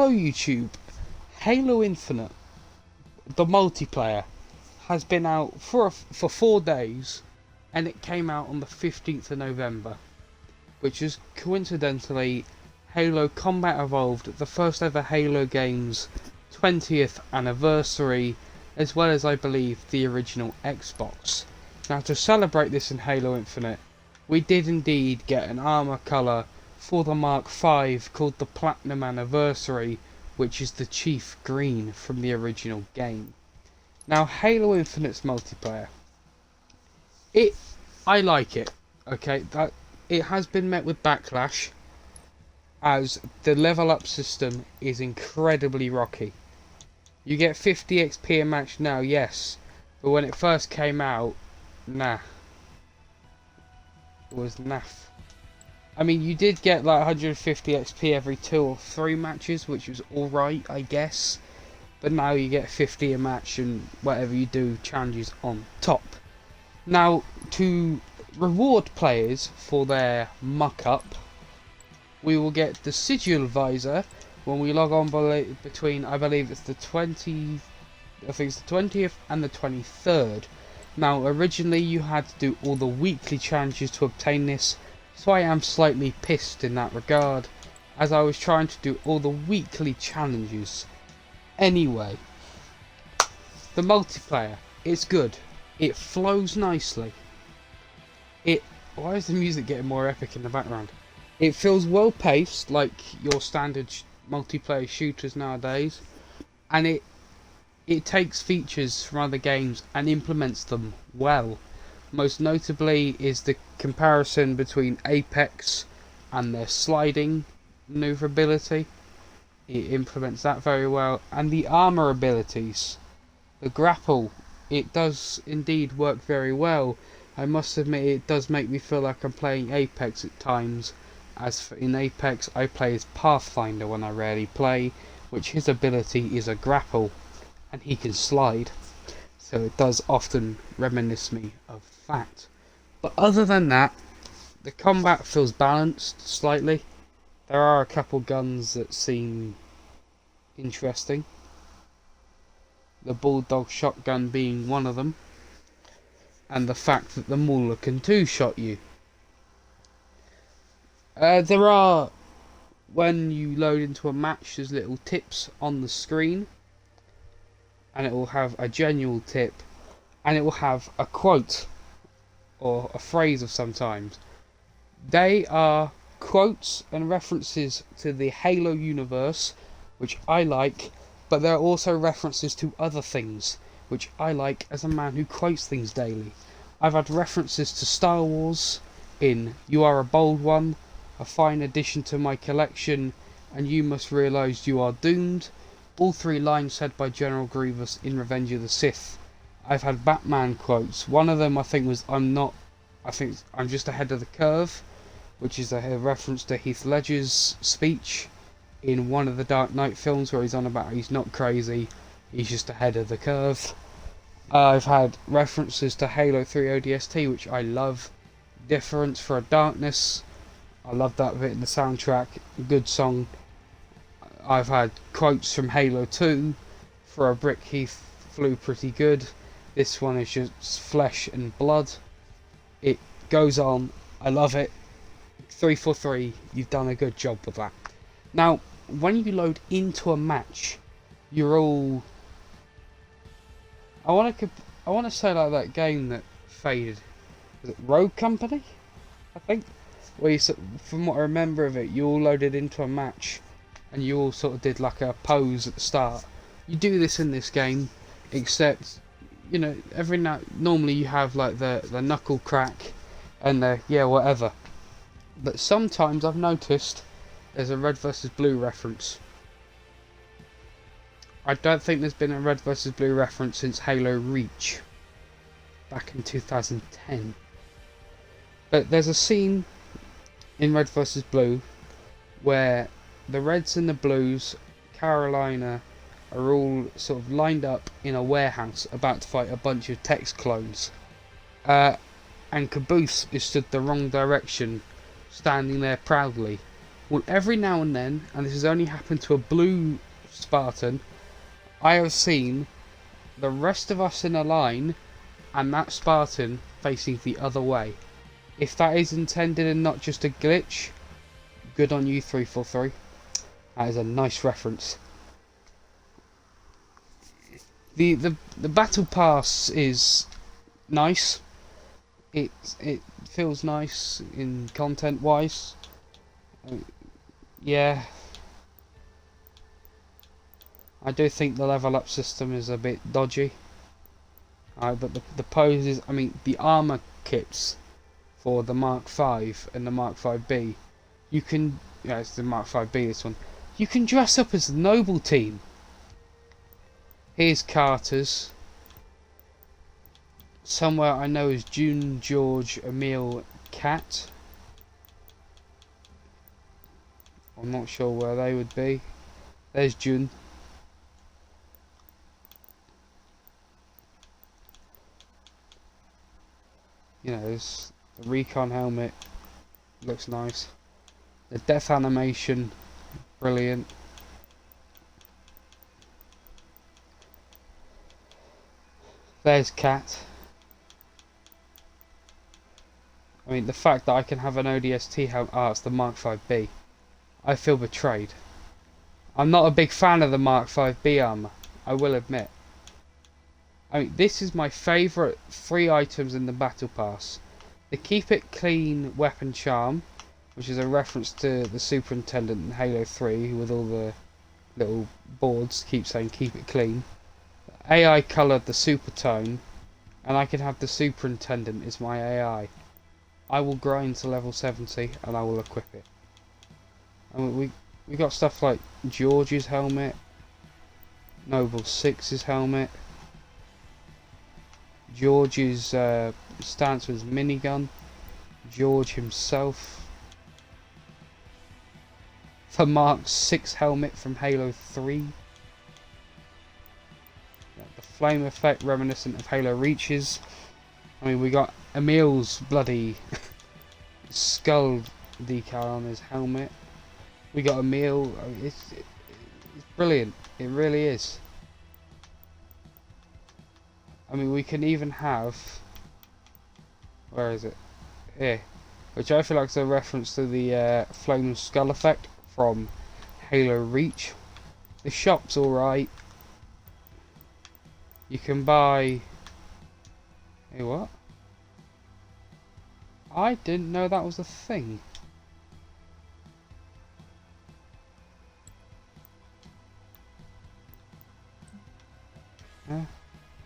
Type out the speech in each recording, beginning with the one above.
Hello YouTube, Halo Infinite, the multiplayer, has been out for 4 days, and it came out on the 15th of November, which is coincidentally Halo Combat Evolved, the first ever Halo game's 20th anniversary, as well as I believe the original Xbox. Now, to celebrate this in Halo Infinite, we did indeed get an armor colour for the Mark V called the Platinum Anniversary, which is the Chief Green from the original game. Now, Halo Infinite's multiplayer, I like it. Okay, that it has been met with backlash, as the level up system is incredibly rocky. You get 50 XP a match now, yes, but when it first came out, nah, it was naff. I mean, you did get like 150 XP every 2 or 3 matches, which was alright, I guess. But now you get 50 a match, and whatever you do, challenges on top. Now, to reward players for their muck-up, we will get the Sigil Visor when we log on between, I believe it's the 20th and the 23rd. Now, originally you had to do all the weekly challenges to obtain this, so I am slightly pissed in that regard, as I was trying to do all the weekly challenges. Anyway, the multiplayer, it's good. It flows nicely. Why is the music getting more epic in the background? It feels well paced, like your standard multiplayer shooters nowadays, and it takes features from other games and implements them well. Most notably is the comparison between Apex and their sliding maneuverability. It implements that very well, and the armor abilities, the grapple, it does indeed work very well. I must admit, it does make me feel like I'm playing Apex at times, as in Apex I play as Pathfinder when I rarely play, which his ability is a grapple, and he can slide, so it does often reminisce me of that. But other than that, the combat feels balanced slightly. There are a couple guns that seem interesting, the Bulldog shotgun being one of them, and the fact that the Mauler can two-shot you. There are, when you load into a match, there's little tips on the screen, and it will have a general tip, and it will have a quote or a phrase of sometimes. They are quotes and references to the Halo universe, which I like, but there are also references to other things, which I like as a man who quotes things daily. I've had references to Star Wars in "You Are a Bold One," a fine addition to my collection, and "You Must Realize You Are Doomed," all 3 lines said by General Grievous in Revenge of the Sith. I've had Batman quotes. One of them I think I'm just ahead of the curve, which is a reference to Heath Ledger's speech in one of the Dark Knight films, where he's on about he's not crazy, he's just ahead of the curve. I've had references to Halo 3 ODST, which I love. Difference for a Darkness, I love that bit in the soundtrack, good song. I've had quotes from Halo 2, "For a Brick Heath Flew Pretty Good." This one is just flesh and blood. It goes on, I love it. 343, you've done a good job with that. Now, when you load into a match, you're all... I want to say like that game that faded. Was it Rogue Company? I think. Where you, from what I remember of it, you all loaded into a match, and you all sort of did like a pose at the start. You do this in this game, except, you know, normally you have like the knuckle crack and the whatever. But sometimes I've noticed there's a Red vs Blue reference. I don't think there's been a Red vs Blue reference since Halo Reach back in 2010. But there's a scene in Red vs Blue where the Reds and the Blues, Carolina, are all sort of lined up in a warehouse about to fight a bunch of Tex clones. And Caboose is stood the wrong direction, standing there proudly, Well, every now and then, and this has only happened to a blue Spartan, I have seen the rest of us in a line and that Spartan facing the other way. If that is intended and not just a glitch, good on you 343. That is a nice reference. The battle pass is nice. It feels nice in content wise. Yeah. I do think the level up system is a bit dodgy. But the poses, I mean the armor kits for the Mark V and the Mark V-B, you can, yeah, it's the Mark V-B, this one, you can dress up as the Noble team. Here's Carter's. Somewhere I know is June, George, Emil, Cat. I'm not sure where they would be. There's June. You know, there's the recon helmet, looks nice. The death animation, brilliant. There's Cat. I mean, the fact that I can have an ODST helmet, it's the Mark V-B. I feel betrayed. I'm not a big fan of the Mark V-B armor, I will admit. I mean, this is my favourite 3 items in the Battle Pass. The Keep It Clean Weapon Charm, which is a reference to the Superintendent in Halo 3, with all the little boards keep saying keep it clean. AI coloured the Super Tone, and I can have the Superintendent as my AI. I will grind to level 70 and I will equip it. I mean, we got stuff like George's helmet, Noble 6's helmet, George's stance with his minigun, George himself, the Mark 6 helmet from Halo 3, the flame effect reminiscent of Halo Reach's. I mean, we got Emil's bloody skull decal on his helmet. We got Emil. I mean, it's brilliant. It really is. I mean, we can even have, where is it? Here, which I feel like is a reference to the flame skull effect from Halo Reach. The shop's alright. You can buy. Hey, what? I didn't know that was a thing.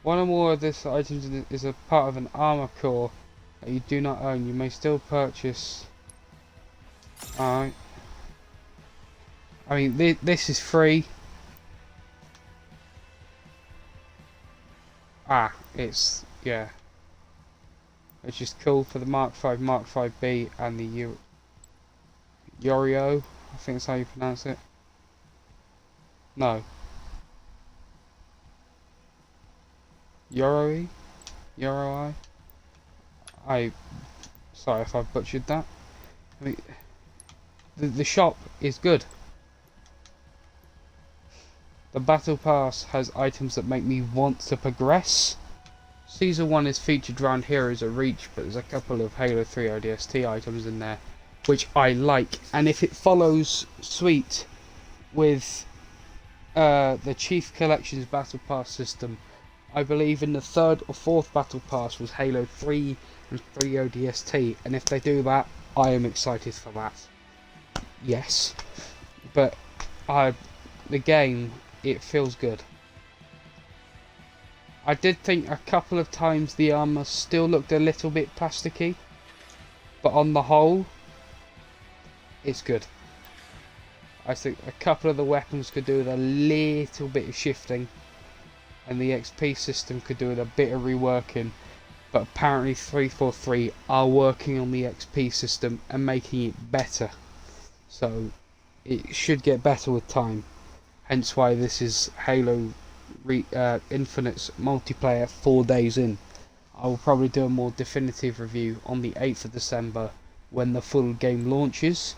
One or more of this items is a part of an armor core that you do not own. You may still purchase. Alright. I mean, this is free. It's, yeah. It's just cool for the Mark V, Mark V-B, and the Yorio. I think that's how you pronounce it. No. Yoroi? Yoroi? Sorry if I butchered that. I mean, the shop is good. The Battle Pass has items that make me want to progress. Season 1 is featured around Heroes of Reach, but there's a couple of Halo 3 ODST items in there, which I like. And if it follows suit with the Chief Collections Battle Pass system, I believe in the 3rd or 4th Battle Pass was Halo 3 and 3 ODST, and if they do that, I am excited for that. Yes. But the game, it feels good. I did think a couple of times the armor still looked a little bit plasticky, but on the whole, it's good. I think a couple of the weapons could do with a little bit of shifting, and the XP system could do with a bit of reworking, but apparently 343 are working on the XP system and making it better, so it should get better with time. Hence why this is Halo Infinite's multiplayer 4 days in. I will probably do a more definitive review on the 8th of December when the full game launches,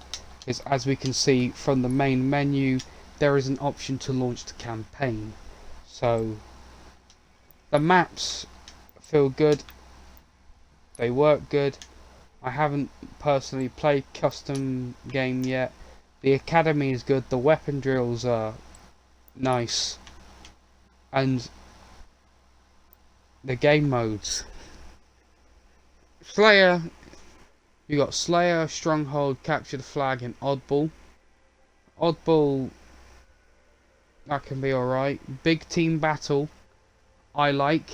is, as we can see from the main menu, there is an option to launch the campaign. So the maps feel good, they work good. I haven't personally played custom game yet. The academy is good, the weapon drills are nice, and the game modes. Slayer, you got Slayer, Stronghold, Capture the Flag, and Oddball. Oddball, that can be alright. Big team battle, I like.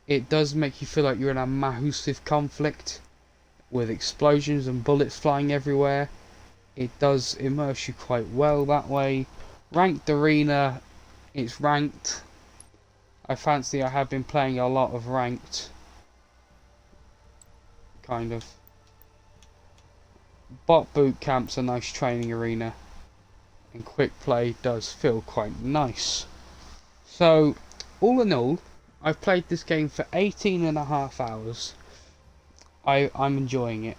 It does make you feel like you're in a massive conflict with explosions and bullets flying everywhere. It does immerse you quite well that way. Ranked arena, it's ranked. I have been playing a lot of ranked. Kind of. Bot boot camp's a nice training arena. And quick play does feel quite nice. So, all in all, I've played this game for 18.5 hours. I'm enjoying it.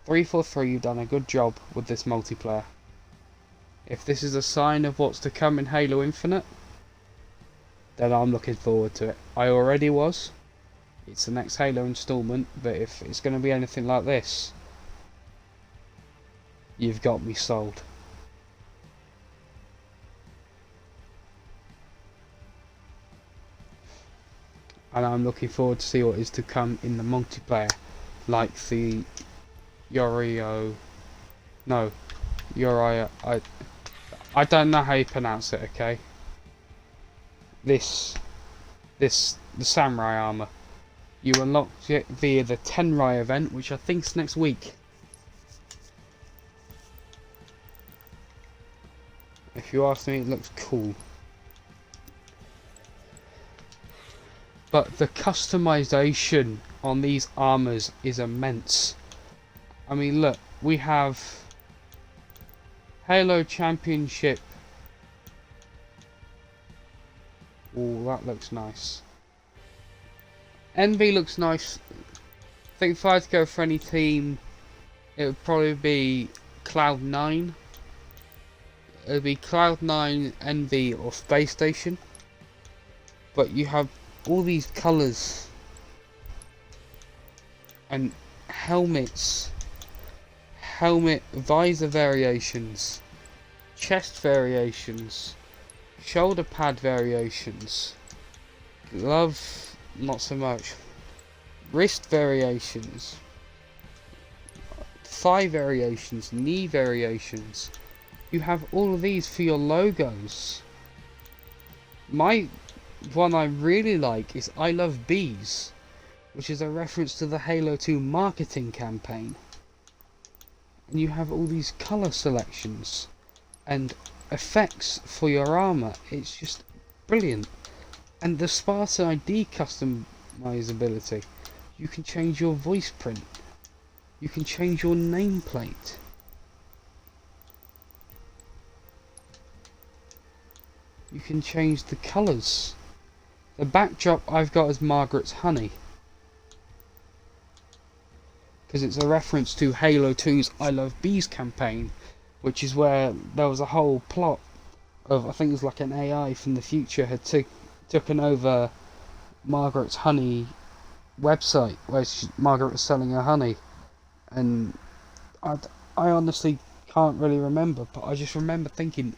343, you've done a good job with this multiplayer. If this is a sign of what's to come in Halo Infinite, then I'm looking forward to it. I already was. It's the next Halo installment, but if it's going to be anything like this, you've got me sold. And I'm looking forward to see what is to come in the multiplayer, like the Uriah. I don't know how you pronounce it. Okay. The samurai armor. You unlocked it via the Tenrai event, which I think is next week. If you ask me, it looks cool. But the customization on these armors is immense. I mean, look, we have Halo Championship. Oh, that looks nice. NV looks nice. I think if I had to go for any team, it would probably be Cloud9. It would be Cloud9, NV, or Space Station. But you have all these colours and helmets, helmet visor variations, chest variations, shoulder pad variations, glove not so much, wrist variations, thigh variations, knee variations. You have all of these for your logos. My one I really like is I Love Bees, which is a reference to the Halo 2 marketing campaign. And you have all these colour selections and effects for your armour. It's just brilliant. And the Spartan ID customizability. You can change your voice print. You can change your nameplate. You can change the colours. The backdrop I've got is Margaret's Honey, because it's a reference to Halo 2's I Love Bees campaign, which is where there was a whole plot of, I think it was like an AI from the future had taken over Margaret's Honey website, where Margaret was selling her honey, and I honestly can't really remember, but I just remember thinking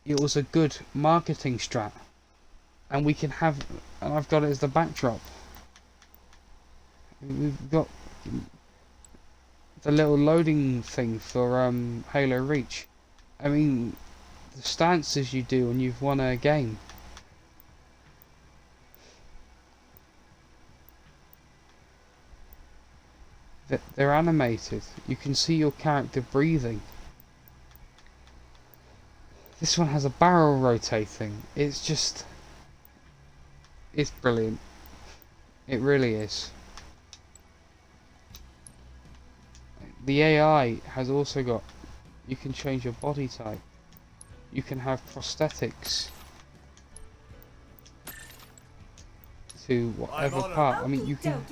it was a good marketing strat, and we can have, and I've got it as the backdrop. We've got the little loading thing for Halo Reach. I mean, the stances you do when you've won a game. They're animated. You can see your character breathing. This one has a barrel rotating. It's just... it's brilliant. It really is. The AI has also got... you can change your body type. You can have prosthetics to whatever part. I mean, you can...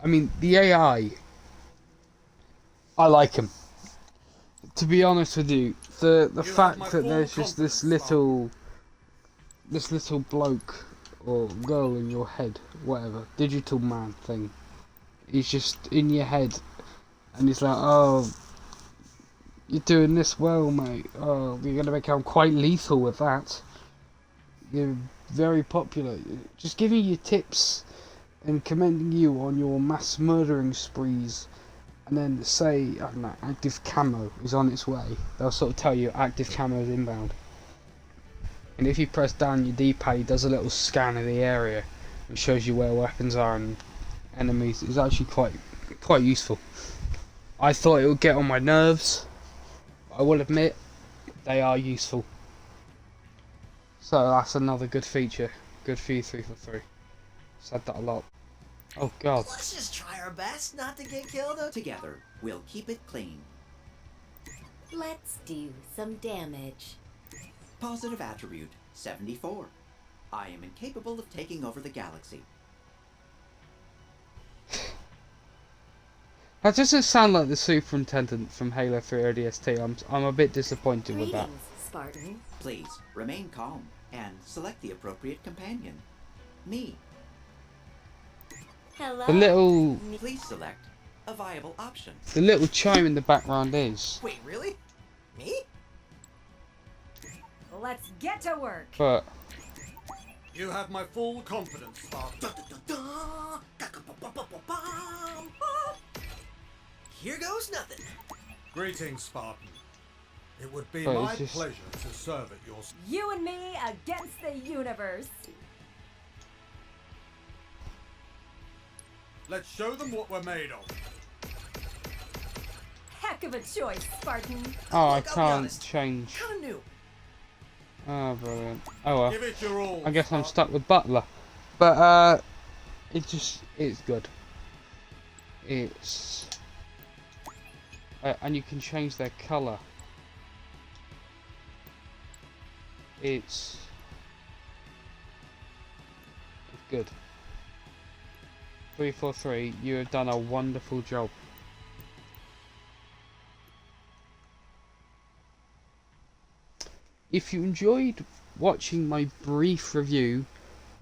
I mean, the AI I like him. To be honest with you, the You fact have my that full there's just this little bloke or girl in your head, whatever, digital man thing. He's just in your head, and he's like, oh, you're doing this well, mate. Oh, you're gonna become quite lethal with that. You're very popular. Just giving you tips and commending you on your mass murdering sprees. And then say, I don't know, active camo is on its way. They'll sort of tell you active camo is inbound. And if you press down your D-pad, it does a little scan of the area and shows you where weapons are and enemies. It's actually quite useful. I thought it would get on my nerves. I will admit, they are useful. So that's another good feature. Good for you, 3 for 3. Said that a lot. Oh god. Let's just try our best not to get killed. Together, we'll keep it clean. Let's do some damage. Positive attribute 74. I am incapable of taking over the galaxy. That doesn't sound like the superintendent from Halo 3 ODST. I'm a bit disappointed with that. Greetings, Spartan. Please remain calm and select the appropriate companion. Me. Hello. Please select a viable option. The little chime in the background is. Wait, really? Me? Let's get to work. But You have my full confidence, Spartan. Here goes nothing. Greetings, Spartan. It would be But my it's just- pleasure to serve at your... You and me against the universe. Let's show them what we're made of. Heck of a choice, Spartan. oh, I Look, I'll be can't honest. change. Kinda new. Oh, brilliant. Oh well. Give it your all. I guess I'm Spartan. stuck with Butler. But it's good. It's and you can change their colour. It's good. 343, you have done a wonderful job. If you enjoyed watching my brief review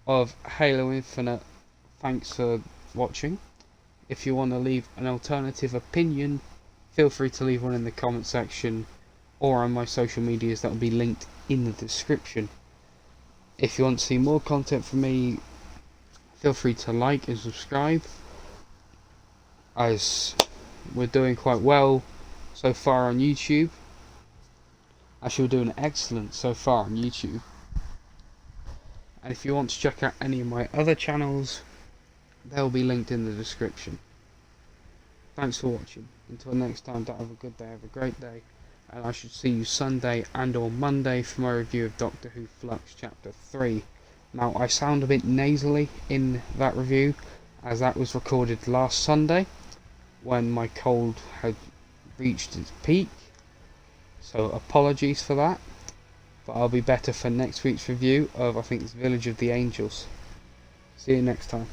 of Halo Infinite, thanks for watching. If you want to leave an alternative opinion, feel free to leave one in the comment section or on my social medias that will be linked in the description. If you want to see more content from me, feel free to like and subscribe, as we're doing quite well so far on YouTube. Actually, we're doing excellent so far on YouTube. And if you want to check out any of my other channels, they'll be linked in the description. Thanks for watching. Until next time, have a good day, have a great day. And I should see you Sunday and or Monday for my review of Doctor Who Flux Chapter 3. Now, I sound a bit nasally in that review, as that was recorded last Sunday, when my cold had reached its peak. So apologies for that, but I'll be better for next week's review of, I think it's Village of the Angels. See you next time.